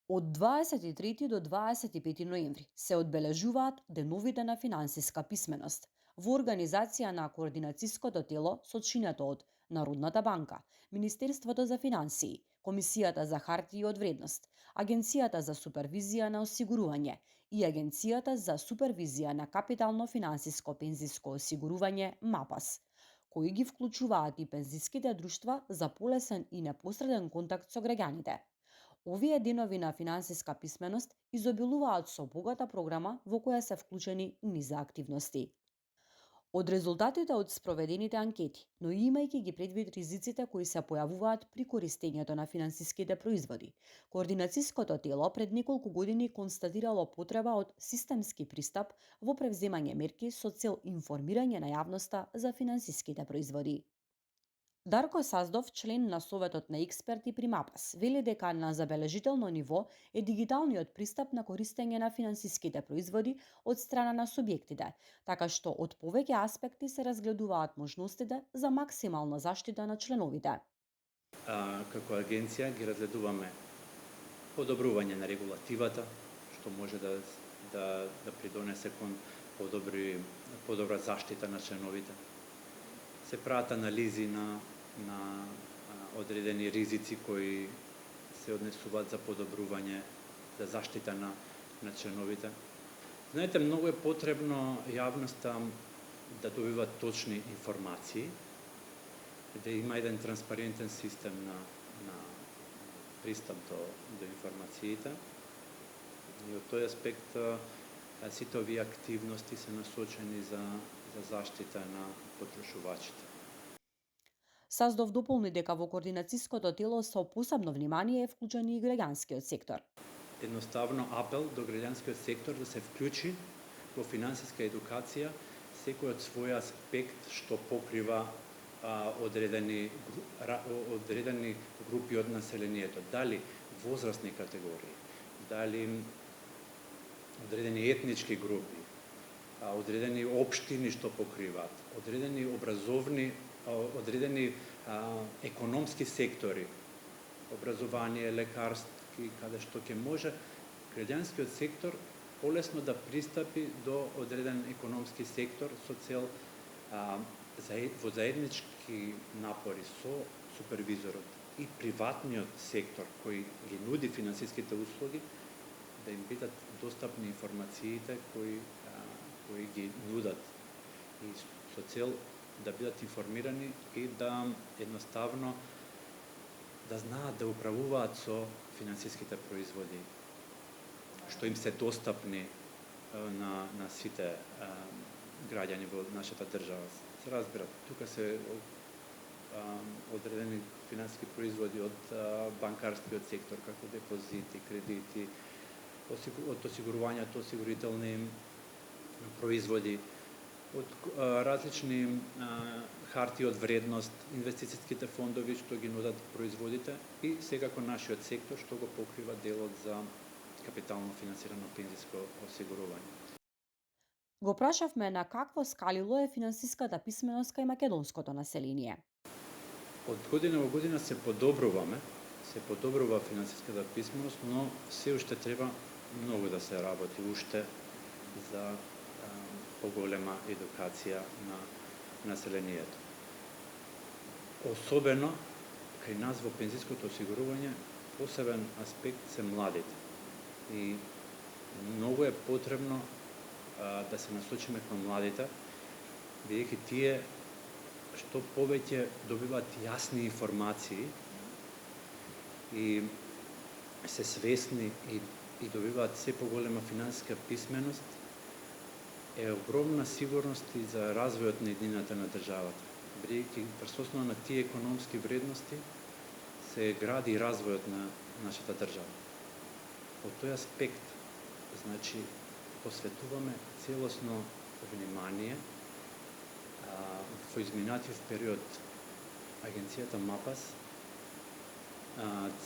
Од 23 до 25 ноември се одбележуваат деновите на финансиска писменост во организација на координацијското тело сочинето од Народната банка, Министерството за финансии, Комисијата за хартии од вредност, Агенцијата за супервизија на осигурување и Агенцијата за супервизија на капитално финансиско пензиско осигурување МАПАС, кои ги вклучуваат и пензиските друштва за полесен и непосреден контакт со граѓаните. Овие денови на финансиска писменост изобилуваат со богата програма во која се вклучени низа активности. Од резултатите од спроведените анкети, но и имајќи ги предвид ризиците кои се појавуваат при користењето на финансиските производи, координацијското тело пред неколку години констатирало потреба од системски пристап во превземање мерки со цел информирање на јавноста за финансиските производи. Дарко Саздов, член на Советот на експерти при МАПАС, вели дека на забележително ниво е дигиталниот пристап на користење на финансиските производи од страна на субјектите, така што од повеќе аспекти се разгледуваат можностите за максимална заштита на членовите. Како агенција ги разгледуваме подобрување на регулативата, што може да придонесе кон подобра заштита на членовите. Се прават анализи на одредени ризици кои се однесуваат за подобрување, за заштита на членовите. Знаете, многу е потребно јавноста да добива точни информации, да има еден транспарентен систем на пристап до информациите. И од тој аспект сите овие активности се насочени за заштита на потрошувачите. Саздов дополни дека во координацијското тело со посебно внимание е вклучен и граѓанскиот сектор. Едноставно апел до граѓанскиот сектор да се вклучи во финансиска едукација секој од свој аспект што покрива одредени групи од населението, дали возрастни категории, дали одредени етнички групи, одредени општини што покриваат, одредени образовни, одредени економски сектори, образование, лекарски, каде што ќе може граѓанскиот сектор полесно да пристапи до одреден економски сектор со цел во заеднички напори со супервизорот и приватниот сектор кој ги нуди финансиските услуги, да им бидат достапни информациите кои ги нудат и со цел да бидат информирани и да едноставно да знаат да управуваат со финансиските производи што им се достапни на сите граѓани во нашата држава. Се разбира, тука се одредени финансиски производи од банкарскиот сектор, како депозити, кредити, од осигурувањето, осигурителни производи, од различни хартии од вредност, инвестицијските фондови што ги нудат производите и секако нашиот сектор што го покрива делот за капитално финансирано пензиско осигурување. Го прашавме на какво скалило е финансиската писменост кај македонското население. Од година во година се подобрува финансиската писменост, но се уште треба многу да се работи уште за поголема едукација на населението. Особено кај нас во пензиското осигурување посебен аспект се младите. И многу е потребно да се насочиме кон младите, бидејќи тие што повеќе добиваат јасни информации и се свесни и добиваат се поголема финансиска писменост, е огромна сигурност и за развојот на еднината на државата. Бидејќи врз основа на тие економски вредности се гради развојот на нашата држава. Од тој аспект, значи, посветуваме целосно внимание во изминатиот период агенцијата МАПАС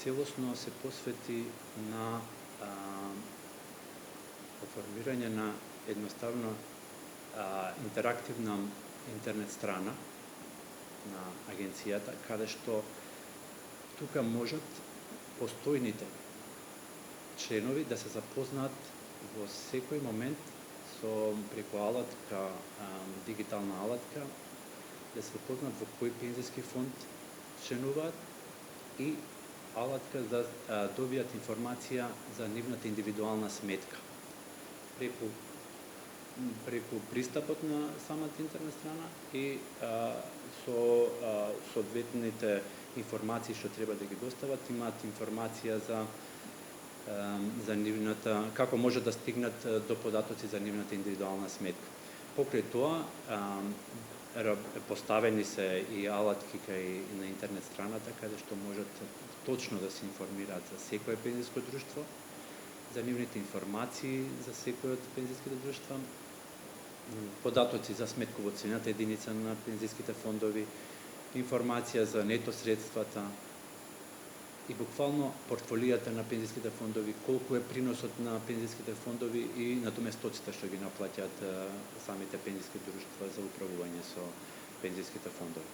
целосно се посвети на оформирање на едноставно интерактивна интернет страна на агенцијата, каде што тука можат постојните членови да се запознаат во секој момент преку алатка, дигитална алатка, да се запознаат во кој пензиски фонд членуваат и алатка да добијат информација за нивната индивидуална сметка преку пристапот на самата интернет страна и со соодветните информации што треба да ги достават, имаат информација за нивната, како може да стигнат до податоци за нивната индивидуална сметка. Покрај тоа, поставени се и алатки кај на интернет страната, каде што можат точно да се информираат за секое пензиско друштво, за нивните информации за секој од пензиските друштва, податоци за сметково-ценната единица на пензиските фондови, информација за нето средствата и буквално портфолијата на пензиските фондови, колку е приносот на пензиските фондови и надоместоците што ги наплаќаат самите пензиски друштва за управување со пензиските фондови.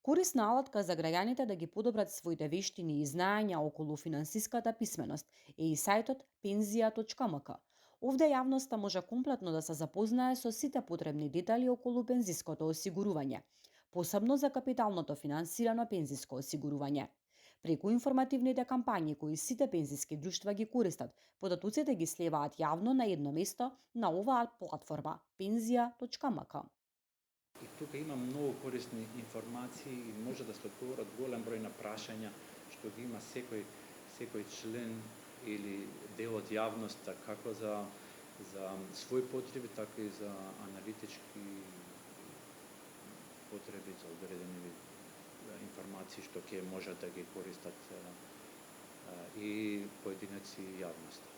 Корисна алатка за граѓаните да ги подобрат своите вештини и знаења околу финансиската писменост е и сајтот penzia.mk. Овде јавноста може комплетно да се запознае со сите потребни детали околу пензиското осигурување, посебно за капиталното финансирано пензиско осигурување. Преку информативните кампањи кои сите пензиски друштва ги користат, податоците ги слеваат јавно на едно место на оваа платформа penzia.mk. И тука има многу корисни информации и може да се одговорат голем број на прашања што ги има секој член или дел од јавноста, како за своји потреби, така и за аналитички потреби за одредени информации што ќе можат да ги користат и поединеци и јавноста.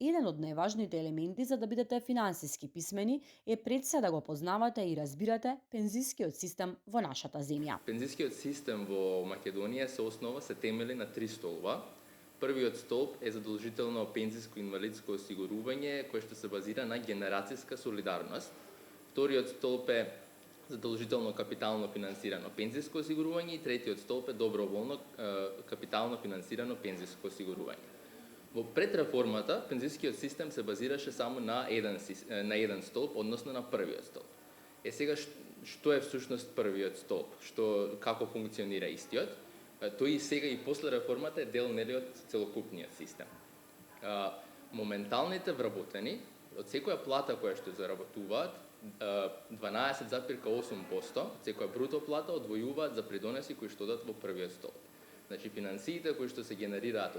Еден од најважните елементи за да бидете финансиски писмени е пред се да го познавате и разбирате пензискиот систем во нашата земја. Пензискиот систем во Македонија се темели на 3 столба. Првиот столб е задолжително пензиско-инвалидско осигурување кое што се базира на генерацијска солидарност. Вториот столб е задолжително капитално финансирано пензиско осигурување и третиот столб е доброволно капитално финансирано пензиско осигурување. Во предреформата пензискиот систем се базираше само на еден столб, односно на првиот столб. Сега што е всушност првиот столб? Како функционира истиот? Тој и сега и после реформата е дел од целокупниот систем. Моменталните вработени од секоја плата која што заработуваат, 12,8% од секоја бруто плата одвојуваат за придонеси кои што одат во првиот столб. Значи финансиите кои што се генерираат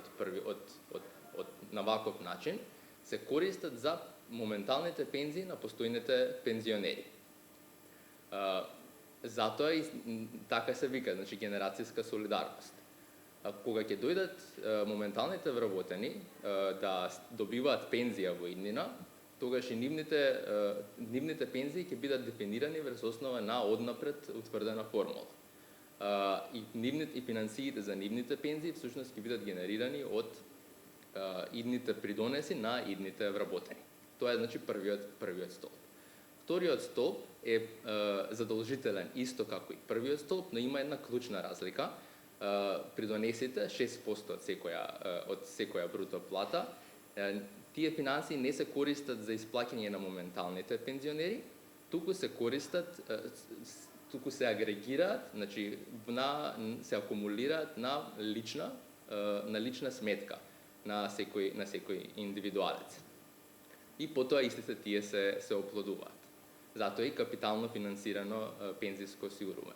на ваков начин се користат за моменталните пензии на постојните пензионери. Затоа и така се вика, значи генерацијска солидарност. Кога ќе дојдат моменталните вработени да добиваат пензија во иднина, тогаш и нивните пензии ќе бидат дефинирани врз основа на однапред утврдена формула. И финансиите за нивните пензии всушност ќе бидат генерирани од идните придонеси на идните вработени. Тоа е значи првиот столб. Вториот столб е задолжителен исто како и првиот столб, но има една клучна разлика. Придонесите 6% од секоја бруто плата. Тие финансии не се користат за исплаќање на моменталните пензионери, туку се агрегираат, значи се акумулираат на лична сметка на секој индивидуалец. И потоа истите тие се оплодуваат. Затоа и капитално финансирано пензиско осигурување.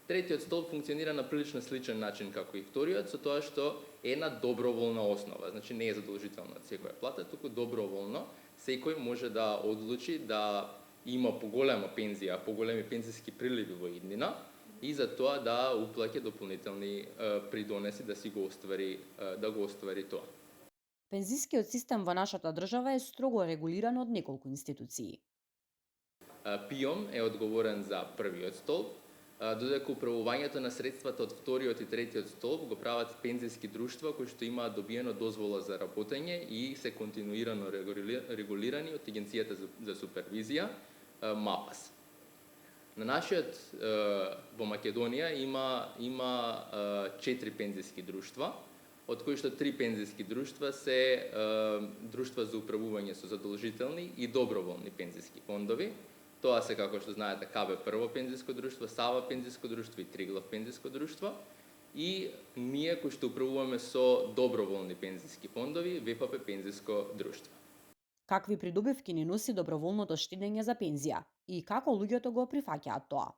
Третиот столб функционира на прилично сличен начин како и вториот, со тоа што е на доброволна основа, значи не е задолжително од секоја плата, туку доброволно секој може да одлучи да има поголема пензија, поголеми пензиски приливи во иднина и за тоа да уплаќа дополнителни придонеси да го оствари тоа. Пензискиот систем во нашата држава е строго регулиран од неколку институции. ПИОМ е одговорен за првиот столб, додека управувањето на средствата од вториот и третиот столб го прават пензиски друштва кои што имаат добиено дозвола за работење и се континуирано регулирани од Агенцијата за супервизија МАПАС. На во Македонија има 4 пензиски друштва. од кои што 3 пензиски друштва се друштва за управување со задолжителни и доброволни пензиски фондови. Тоа се, како што знаете, КБ прво пензиско друштво, Сава пензиско друштво и Триглав пензиско друштво. И ние кои што управуваме со доброволни пензиски фондови, ВПП пензиско друштво. Какви придобивки ни носи доброволното штедење за пензија и како луѓето го прифаќаат тоа?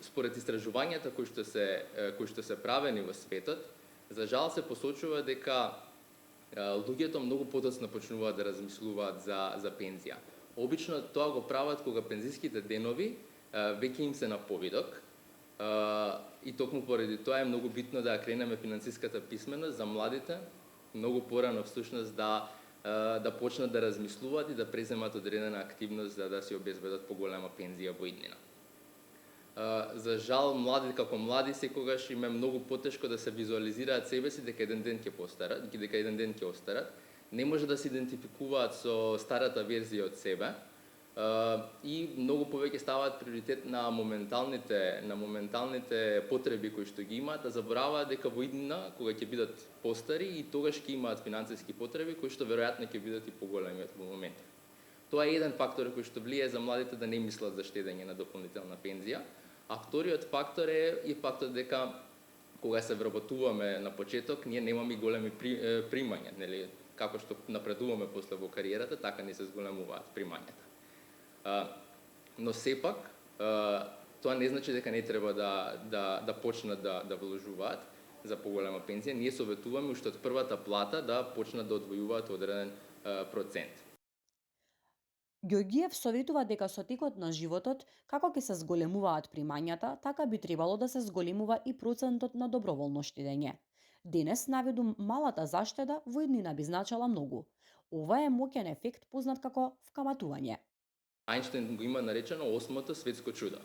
Според истражувањата кои што се правени во светот, за жал се посочува дека луѓето многу подоцна почнуваат да размислуваат за пензија. Обично тоа го прават кога пензиските денови веќе им се на повидок, и токму поради тоа е многу битно да кренеме финансиската писменост за младите, многу порано всушност да почнат да размислуваат и да преземат одредена активност за да си обезбедат поголема пензија во иднина. За жал, како млади секогаш им е многу потешко да се визуализираат себе си дека еден ден ќе остарат, не може да се идентификуваат со старата верзија од себе и многу повеќе ставаат приоритет на моменталните потреби кои што ги имаат, а забораваат дека во иднина кога ќе бидат постари и тогаш ќе имаат финансиски потреби кои што веројатно ќе бидат и поголеми од во моментот. Тоа е еден фактор кој што влијае за младите да не мислат за штедење на дополнителна пензија. А вториот фактор е и фактор дека кога се вработуваме на почеток, ние немаме големи примања, нели? Како што напредуваме после во кариерата, така не се зголемуваат примањата. Но сепак, тоа не значи дека не треба да почнат да вложуваат за поголема пензија. Ние советуваме уште од првата плата да почнат да одвојуваат одреден процент. Ѓорѓиев советува дека со текот на животот, како ќе се зголемуваат примањата, така би требало да се зголемува и процентот на доброволно штедење. Денес наведу малата заштеда во иднина би значала многу. Ова е моќен ефект познат како вкаматување. Ајнштајн го има наречено 8-то светско чудо.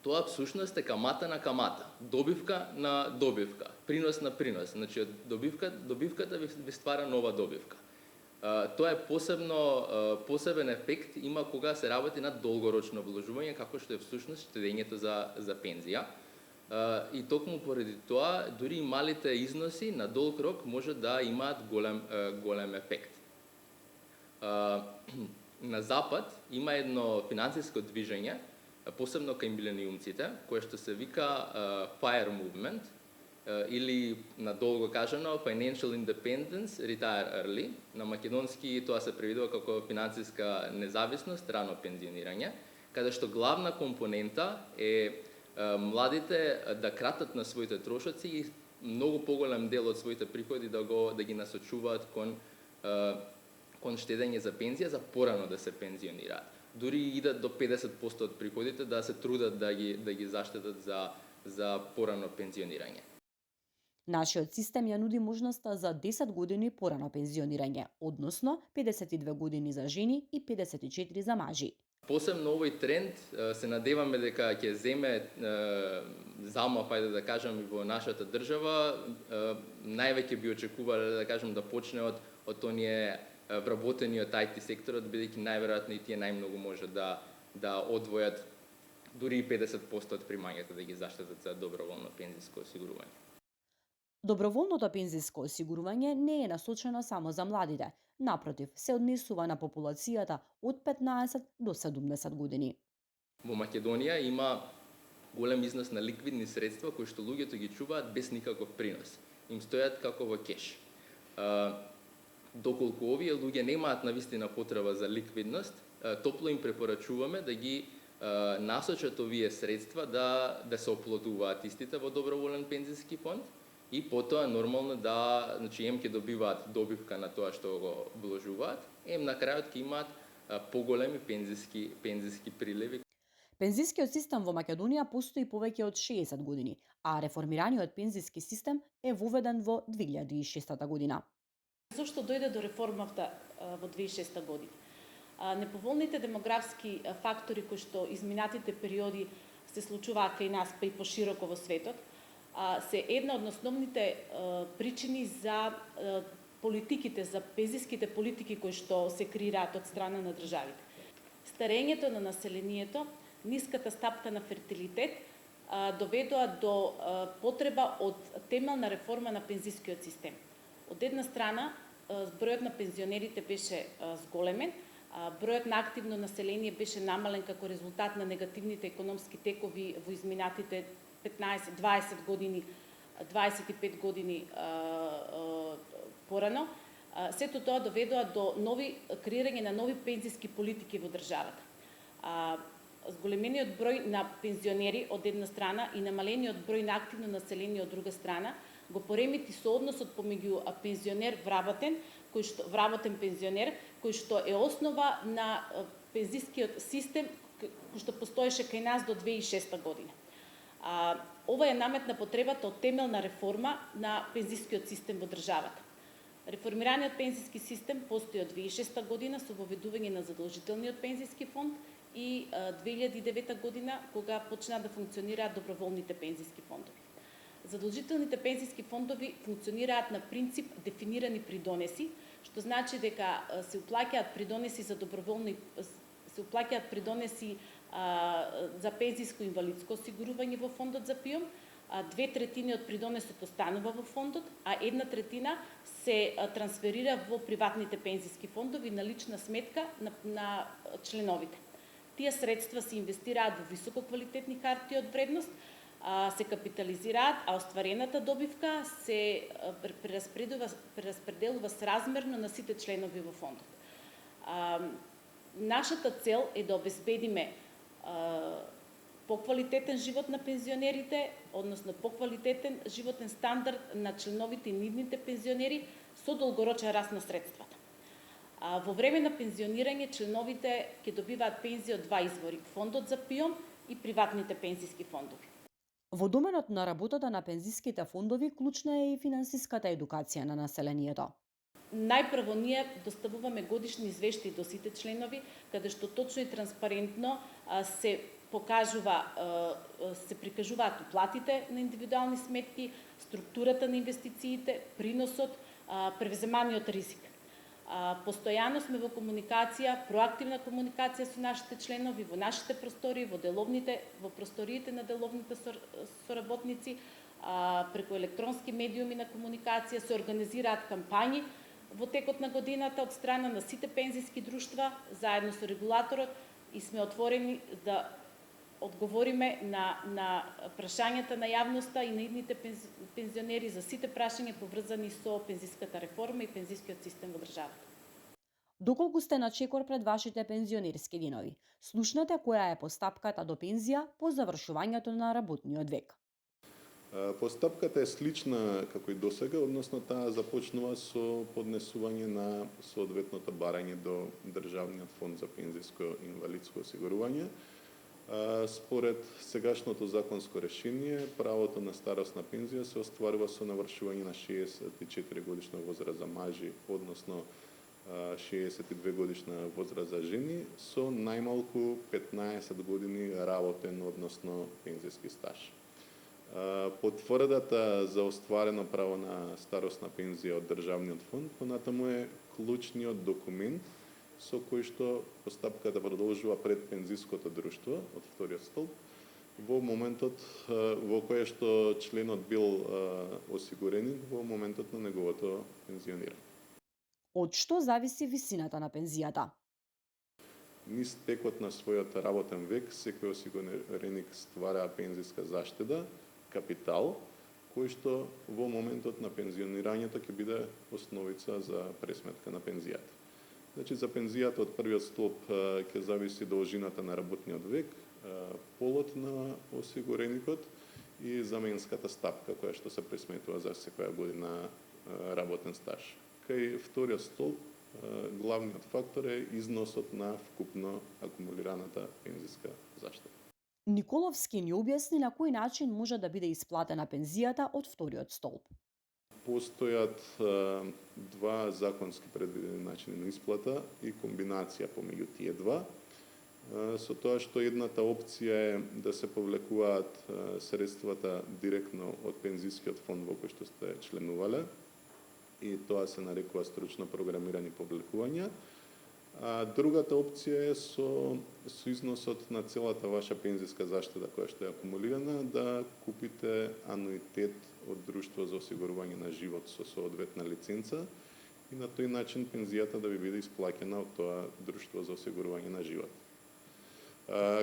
Тоа всушност е камата на камата, добивка на добивка, принос на принос. Значи, добивката ви ствара нова добивка. Тоа е посебен ефект има кога се работи на долгорочно вложување, како што е всушност штедењето за пензија. И токму поради тоа, дури и малите износи на долг рок може да имаат голем ефект. На Запад има едно финансиско движење, посебно кај милениумците, кое што се вика FIRE Movement, или надолго кажано Financial Independence Retire Early. На македонски тоа се преведува како финансиска независност, рано пензионирање, каде што главна компонента е младите да кратат на своите трошоци и многу поголем дел од своите приходи да ги насочуваат кон штедење за пензија за порано да се пензионираат. Дури идат до 50% од приходите да се трудат да ги заштедат за порано пензионирање. Нашиот систем ја нуди можноста за 10 години порано пензионирање, односно 52 години за жени и 54 за мажи. Посебно овој тренд се надеваме дека ќе земе замав, ајде да кажам, и во нашата држава. Највеќе би очекувале да почне од оние вработени од IT секторот, бидејќи најверојатно и тие најмногу може да одвојат дури и 50% од примањата да ги заштедат за доброволно пензиско осигурување. Доброволното пензиско осигурување не е насочено само за младите, напротив, се однесува на популацијата од 15 до 70 години. Во Македонија има голем износ на ликвидни средства кои што луѓето ги чуваат без никаков принос. Им стојат како во кеш. Доколку овие луѓе немаат навистина потреба за ликвидност, топло им препорачуваме да ги насочат овие средства да се оплодуваат истите во доброволен пензиски фонд и потоа нормално значи ем ќе добиваат добивка на тоа што го вложуваат, ем на крајот ќе имаат поголеми пензиски приливи. Пензискиот систем во Македонија постои повеќе од 60 години, а реформираниот пензиски систем е воведен во 2006 година. Зошто дојде до реформата во 2006 година? Неповолните демографски фактори кои што изминатите периоди се случуваат кај нас, па и пошироко во светот, се една од основните причини за политиките, за пензиските политики кои што се креираат од страна на државите. Старењето на населението, ниската стапка на фертилитет доведоа до потреба од темелна реформа на пензискиот систем. Од една страна, бројот на пензионерите беше зголемен, бројот на активно население беше намален како резултат на негативните економски текови во изминатите 15, 20 години, 25 години порано. Сето тоа доведоа до креирање на нови пензиски политики во државата. Зголемениот број на пензионери од една страна и намалениот број на активно население од друга страна го поремети соодносот помеѓу пензионер-вработен, вработен пензионер, кој што е основа на пензискиот систем кој што постоеше кај нас до 2006 година. Ова е наметна потребата од темелна реформа на пензискиот систем во државата. Реформираниот пензиски систем постои од 2006 година со воведување на задолжителниот пензиски фонд и 2009 година кога почна да функционираат доброволните пензиски фондови. Задолжителните пензиски фондови функционираат на принцип дефинирани придонеси, што значи дека се уплаќаат придонеси за доброволни за пензиско инвалидско осигурување во фондот за ПИОМ, 2/3 од придонесот останува во фондот, а 1/3 се трансферира во приватните пензиски фондови на лична сметка на членовите. Тие средства се инвестираат во висококвалитетни харти од вредност, се капитализираат, а остварената добивка се прераспределува сразмерно на сите членови во фондот. Нашата цел е да обезбедиме поквалитетен живот на пензионерите, односно поквалитетен животен стандард на членовите и нивните пензионери со долгорочен раст на средствата. Во време на пензионирање членовите ќе добиваат пензија од два извори: фондот за ПИОМ и приватните пензиски фондови. Во доменот на работата на пензиските фондови клучна е и финансиската едукација на населението. Најпрво ние доставуваме годишни извештаи до сите членови, каде што точно и транспарентно се прикажуваат уплатите на индивидуални сметки, структурата на инвестициите, приносот, превземаниот ризик. Постојано сме во комуникација, проактивна комуникација со нашите членови, во нашите простории, во просториите на деловните соработници, преку електронски медиуми на комуникација се организираат кампањи во текот на годината од страна на сите пензиски друштва, заедно со регулаторот, и сме отворени да одговориме на прашањата на јавноста и на идните пензионери за сите прашања поврзани со пензиската реформа и пензискиот систем во државата. Доколку сте на чекор пред вашите пензионерски денови, слушнете која е постапката до пензија по завршувањето на работниот век. Постапката е слична како и досега, односно таа започнува со поднесување на соодветното барање до Државниот фонд за пензиско и инвалидско осигурување. Според сегашното законско решение, правото на старосна пензија се остварува со навршување на 64 годишна возраст за мажи, односно 62 годишна возраст за жени, со најмалку 15 години работен, односно пензиски стаж. Потврдата за остварено право на старосна пензија од Државниот фонд понатаму е клучниот документ со кој што постапката продолжува пред пензиското друштво од вториот столб во моментот во кој што членот бил осигуреник во моментот на неговото пензионирање. Од што зависи висината на пензијата? Низ текот на својот работен век секој осигуреник ствара пензиска заштеда, капитал, кој што во моментот на пензионирањето ќе биде основица за пресметка на пензијата. Значи, за пензијата од првиот столб ќе зависи должината на работниот век, полот на осигуреникот и заменската стапка која што се пресметува за секоја година работен стаж. Кај вториот столб главниот фактор е износот на вкупно акумулираната пензиска заштеда. Николовски ни објасни на кој начин може да биде исплатена пензијата од вториот столб. Постојат два законски предвидени начини на исплата и комбинација помеѓу тие два, со тоа што едната опција е да се повлекуваат средствата директно од пензискиот фонд во кој што сте членувале, и тоа се нарекува стручно програмирани повлекувања, А другата опција е со износот на целата ваша пензиска заштеда која што е акумулирана да купите ануитет од друштво за осигурување на живот со соодветна лиценца и на тој начин пензијата да ви биде исплаќена од тоа друштво за осигурување на живот.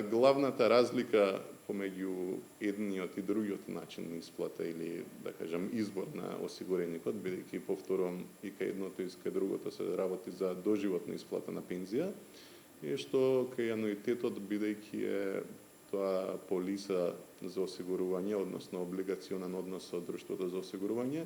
Главната разлика помеѓу едниот и другиот начин на исплата или, да кажам, избор на осигуреникот, бидејќи повторувам и кај едното и кај другото се работи за доживотна исплата на пензија, е што кај ануитетот, бидејќи е тоа полиса за осигурување, односно облигационен однос со друштвото за осигурување,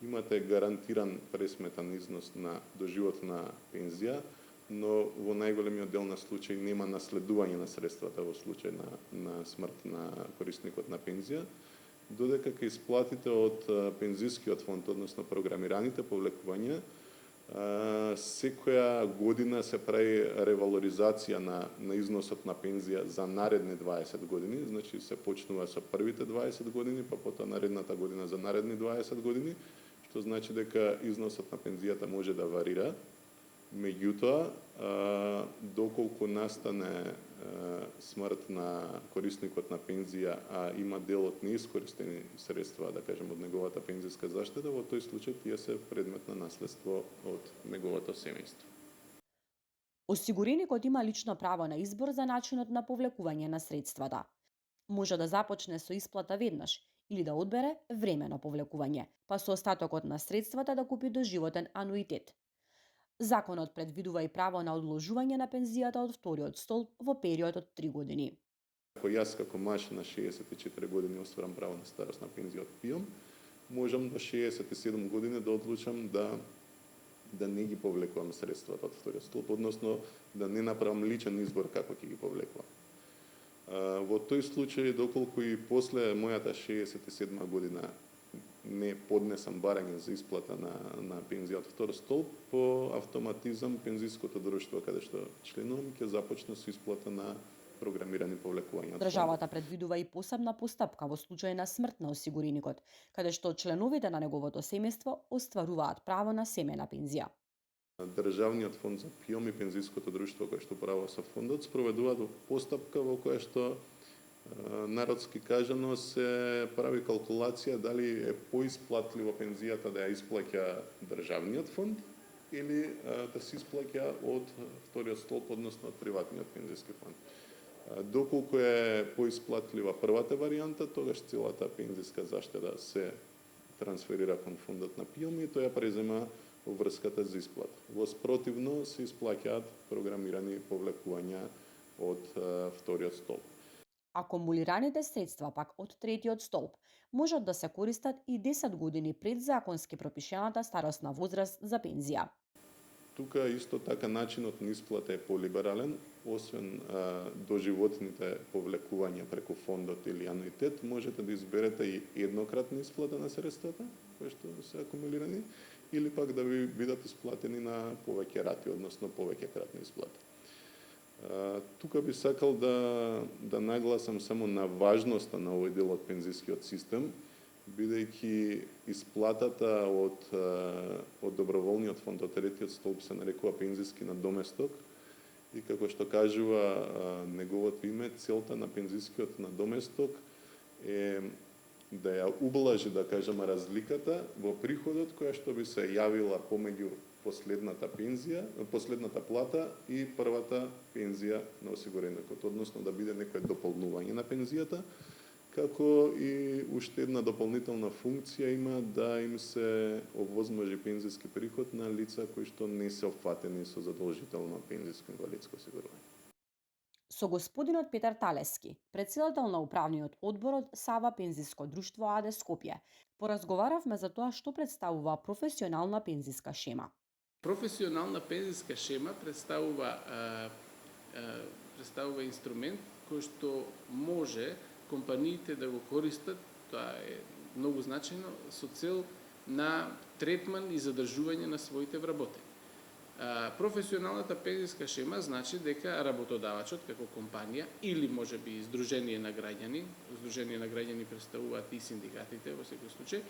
имате гарантиран пресметан износ на доживотна пензија, но во најголемиот дел на случаи нема наследување на средствата во случај на смрт на корисникот на пензија, додека кај исплатите од пензискиот фонд, односно програмираните повлекувања, секоја година се прави ревалоризација на износот на пензија за наредни 20 години, значи се почнува со првите 20 години, па потоа наредната година за наредни 20 години, што значи дека износот на пензијата може да варира. Меѓутоа, доколку настане смрт на корисникот на пензија, а има дел од неискористени средства, да кажем, од неговата пензиска заштеда, во тој случај тие се предмет на наследство од неговото семејство. Осигуреникот има лично право на избор за начинот на повлекување на средствата. Може да започне со исплата веднаш или да одбере времено повлекување, па со остатокот на средствата да купи доживотен ануитет. Законот предвидува и право на одложување на пензијата од вториот столб во период од 3 години. Ако јас како маж на 64 години остварам право на старосна пензија од ПИОМ, можам до 67 години да одлучам да не ги повлекувам средствата од вториот столб, односно да не направам личен избор како ќе ги повлекувам. Во тој случај, доколку и после мојата 67 година не поднесам барање за исплата на пензија од втор столб, по автоматизам пензиското друштво каде што членувам ќе започне со исплата на програмирани повлекувања. Државата предвидува и посебна постапка во случај на смрт на осигуреникот, каде што членовите на неговото семејство остваруваат право на семејна пензија. Државниот фонд за ПИОМ и пензиското друштво кој што право со фондот спроведуваат постапка во која што народски кажано се прави калкулација дали е поисплатливо пензијата да ја исплаќа државниот фонд или да се исплаќа од вториот столб, односно од приватниот пензиски фонд. Доколку е поисплатлива првата варијанта, тогаш целата пензиска заштеда се трансферира кон фондот на ПИОМ и тој ја презема врската за исплата. Во спротивно се исплаќаат програмирани повлекувања од вториот столб. Акумулираните средства пак од третиот столб можат да се користат и 10 години пред законски пропишената старосна возраст за пензија. Тука исто така начинот на исплата е полиберален, освен доживотните повлекувања преку фондот или ануитет, можете да изберете и еднократна исплата на средствата, кои што се акумулирани, или пак да ви бидат исплатени на повеќе рати, односно повеќе кратна исплата. Тука би сакал да нагласам само на важноста на овој дел од пензискиот систем, бидејќи исплатата од доброволниот фонд од третиот столб се нарекува пензиски надоместок и како што кажува неговото име, целта на пензискиот надоместок е да ја ублажи, да кажем, разликата во приходот која што би се јавила помеѓу последната плата и првата пензија на осигуреникот, односно да биде некое дополнување на пензијата, како и уште една дополнителна функција има да им се овозможи пензиски приход на лица кои што не се опфатени со задолжително пензиско инвалидско осигурување. Со господинот Петар Талески, председател на управниот одбор од Сава пензиско друштво АД Скопје, поразговаравме за тоа што представува професионална пензиска шема. Професионална пензиска шема представува инструмент кој што може компаниите да го користат, тоа е многу значајно, со цел на третман и задржување на своите вработени. Професионалната пензиска шема значи дека работодавачот како компанија или можеби Сдружение на граѓани представуваат и синдикатите во секој случај,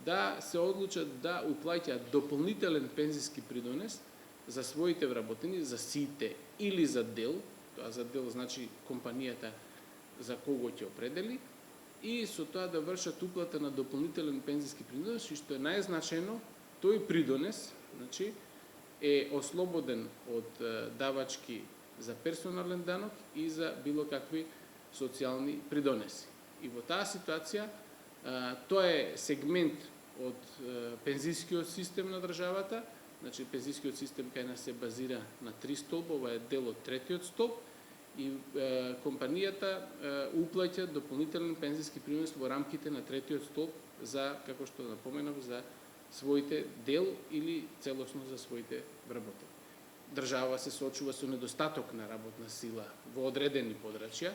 да се одлучат да уплаќаат дополнителен пензиски придонес за своите вработени, за сите или за дел, тоа за дел значи компанијата за кого ќе определи, и со тоа да вршат уплата на дополнителен пензиски придонес, и што е најзначајно, тој придонес, значи, е ослободен од давачки за персонален данок и за било какви социјални придонеси. И во таа ситуација, тоа е сегмент од пензискиот систем на државата, значи пензискиот систем кај нас се базира на 3 столба, ова е дел од третиот столб, и компанијата уплаќа дополнителен пензиски принос во рамките на третиот столб за, како што напоменав, за своите дел или целосно за своите вработени. Држава се соочува со недостаток на работна сила во одредени подрачја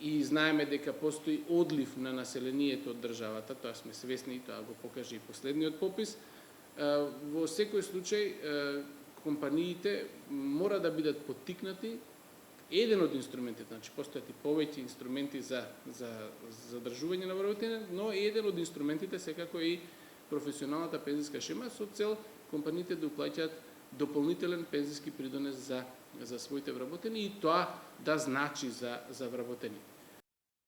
и знаеме дека постои одлив на населението од државата, тоа сме свесни и тоа го покаже и последниот попис. Во секој случај компаниите мора да бидат поттикнати. Еден од инструментите, значи постојат и повеќе инструменти за задржување на вработени, но еден од инструментите секако е и професионалната пензиска шема со цел компаниите да уплаќаат дополнителен пензиски придонес за своите вработени и тоа да значи за вработените.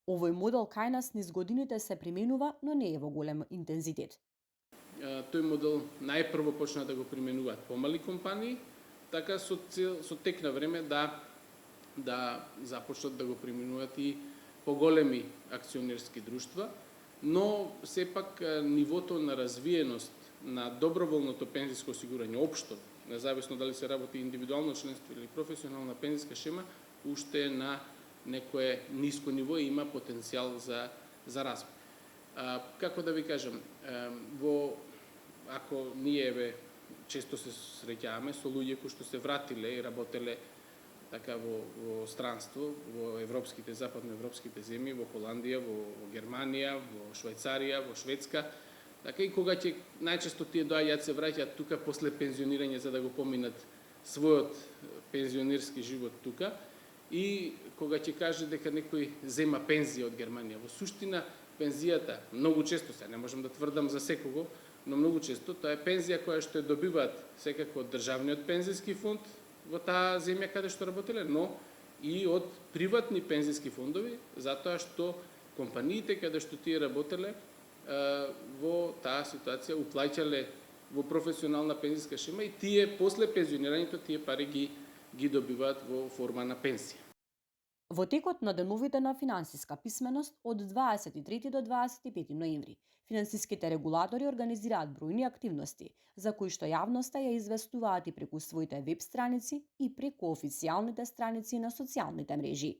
Овој модел кај нас низ годините се применува, но не е во голем интензитет. Тој модел најпрво почна да го применуваат помали компании, така со тек на време да започнат да го применуваат и поголеми акционерски друштва, но сепак нивото на развиеност на доброволното пензиско осигурање општо, независно дали се работи индивидуално членство или професионална пензиска шема, уште е на некое ниско ниво и има потенцијал за развој. Како да ви кажам, ако ние често се среќаваме со луѓе кои што се вратиле и работеле така во странство, во европските, западноевропските земји, во Холандија, во Германија, во Швајцарија, во Шведска, така и кога ќе најчесто тие доаѓаат се враќаат тука после пензионирање за да го поминат својот пензионерски живот тука, и кога ќе каже дека некој зема пензија од Германија. Во суштина пензијата многу често, се не можам да тврдам за секого, но многу често тоа е пензија која што ја добиваат секако од државниот пензиски фонд во таа земја каде што работеле, но и од приватни пензиски фондови, затоа што компаниите каде што тие работеле во таа ситуација уплаќале во професионална пензиска шема и тие после пензионирањето тие пари ги добиваат во форма на пензија. Во текот на деновите на финансиска писменост од 23 до 25 ноември, финансиските регулатори организираат бројни активности, за кои што јавноста ја известуваат и преку своите веб страници и преку официјалните страници на социјалните мрежи.